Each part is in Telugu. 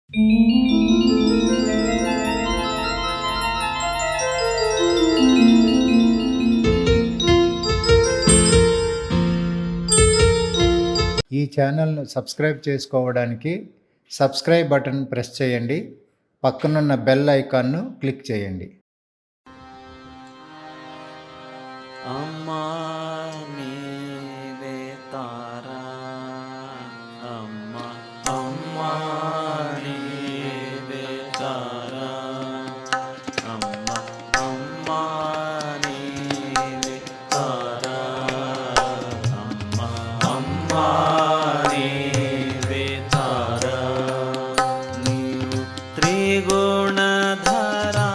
ఈ ఛానల్ను సబ్స్క్రైబ్ చేసుకోవడానికి సబ్స్క్రైబ్ బటన్ ప్రెస్ చేయండి. పక్కనున్న బెల్ ఐకాన్ను క్లిక్ చేయండి. అమ్మా నీవే తారా, అమ్మా అమ్మా నీవే తారా, అమ్మా అమ్మా నీవే తారా, అమ్మా అమ్మా నీవే తారా. నీవు త్రిగుణధరా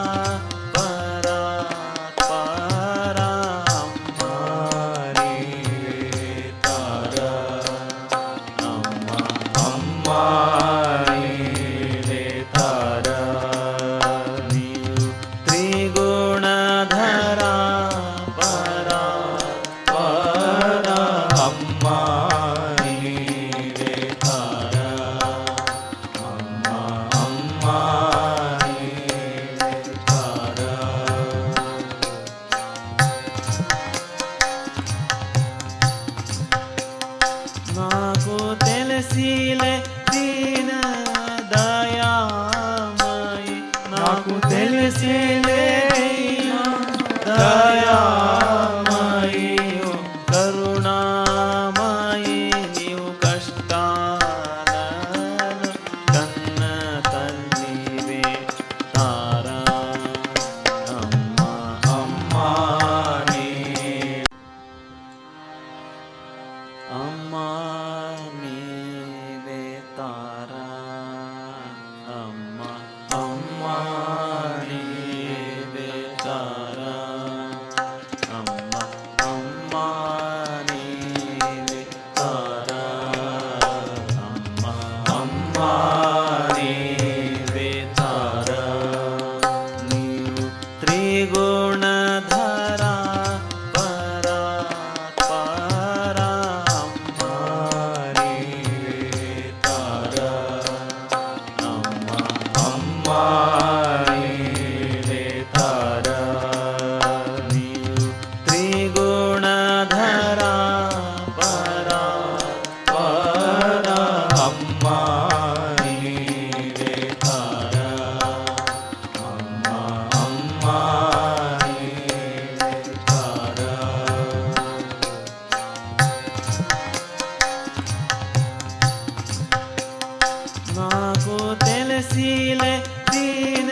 నాకు తెలిసిలే దీన దయామయి, నాకు తెలిసిలే దయామయి, కరుణామయి నీవు కష్టాలను కన్న తల్లివే తారా. అమ్మా అమ్మా అమ్మా నీవే తారా, అమ్మా అమ్మా నీవే తారా, అమ్మా అమ్మా నీవే తారా, అమ్మా అమ్మా నీవే తారా. నీవు త్రిగుణధరా నాకు తెలిసిలే దీన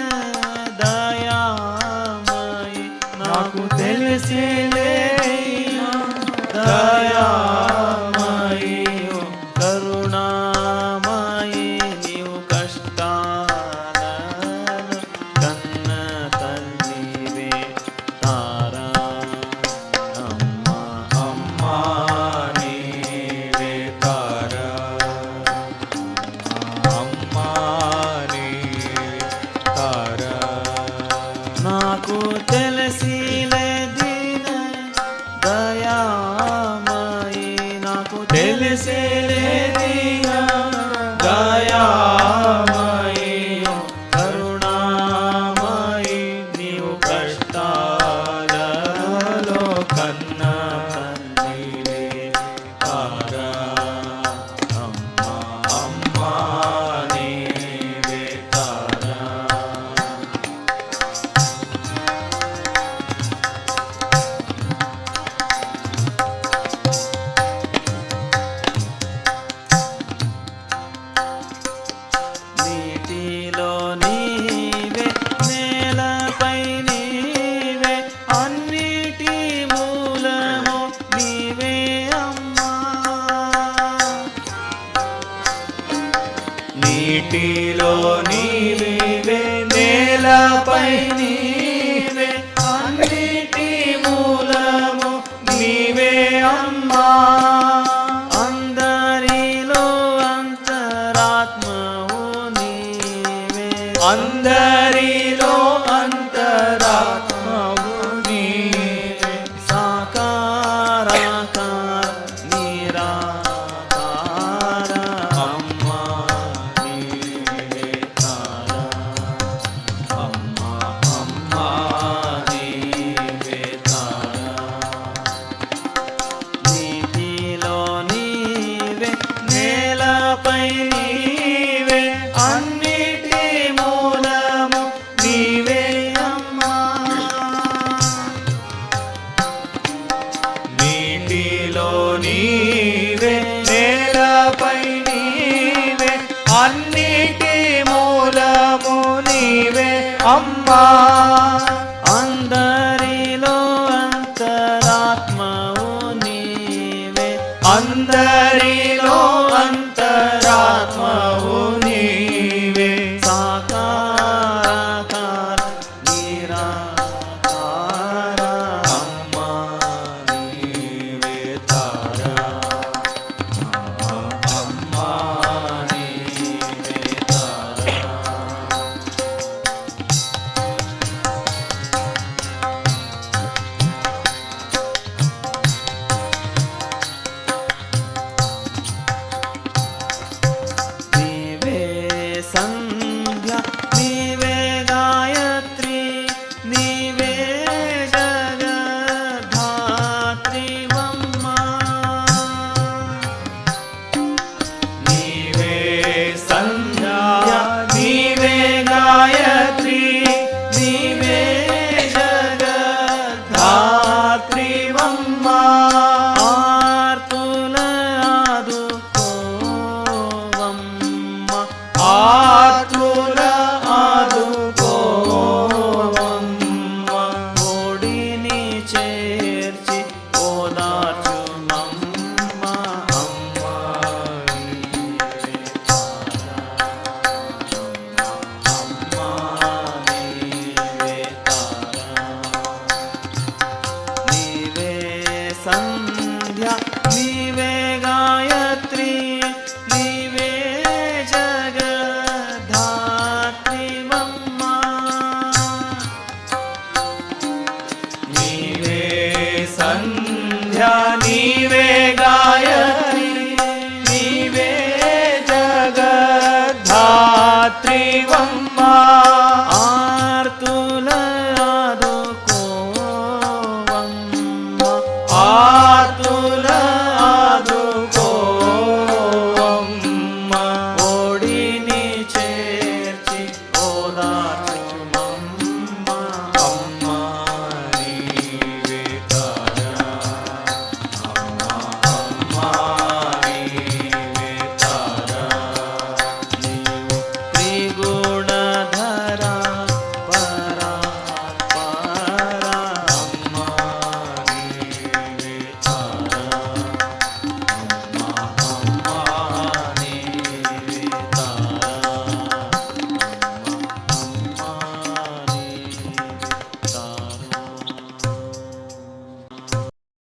దయామయి, నాకు తెలిసిలే దయామయి, కరుణామయి నీవు కష్టాలను కన్న తల్లివే తారా. అమ్మా అమ్మా నీవే తారా, నాకు తెలిసిలే దీన దయామయి, నాకు తెలిసిలే దీన దయామయి, కరుణామయి నీవు కష్టాలలో కన్న తల్లివే తారా. అమ్మా అమ్మా నీవే తారా. నీటిలో నీవే, నేలపై నీవే, అన్నిటి మూలము నీవే అమ్మా. నీటిలో నీవే, నేలపై నీవే, అన్నిటి మూలము నీవే అమ్మా. అందరిలో అంతరాత్మవు నీవే, అందరిలో అంతరాత్మవు నీవే, సాకారాకార నిరాకార అమ్మా నీవే అమ్మా అందరిలో అంతరాత్మవు నీవే అందరిలో అంతరాత్మవు నీవే సాకార నిరాకార అమ్మా నీవే తారా అమ్మా నీవే తారా నీవే సంధ్య నీవే గాయత్రి నీవే జగద్ధాత్రివమ్మ నీవే సంధ్య నీవే గాయత్రి నీవే జగద్ధాత్రివమ్మ ఆర్తుల ఆదుకోవమ్మ ఆర్తుల ఆదుకోవమ్మ ఓడిని చేర్చి ఓదార్చుమమ్మ అమ్మ నీవే తారా అమ్మ నీవే తారా నీవే సంధ్య నీవే గాయత్రి నీవే జగద్ధాత్రివమ్మ నీవే సంధ్య నీవే గాయత్రి నీవే జగద్ధాత్రివమ్మ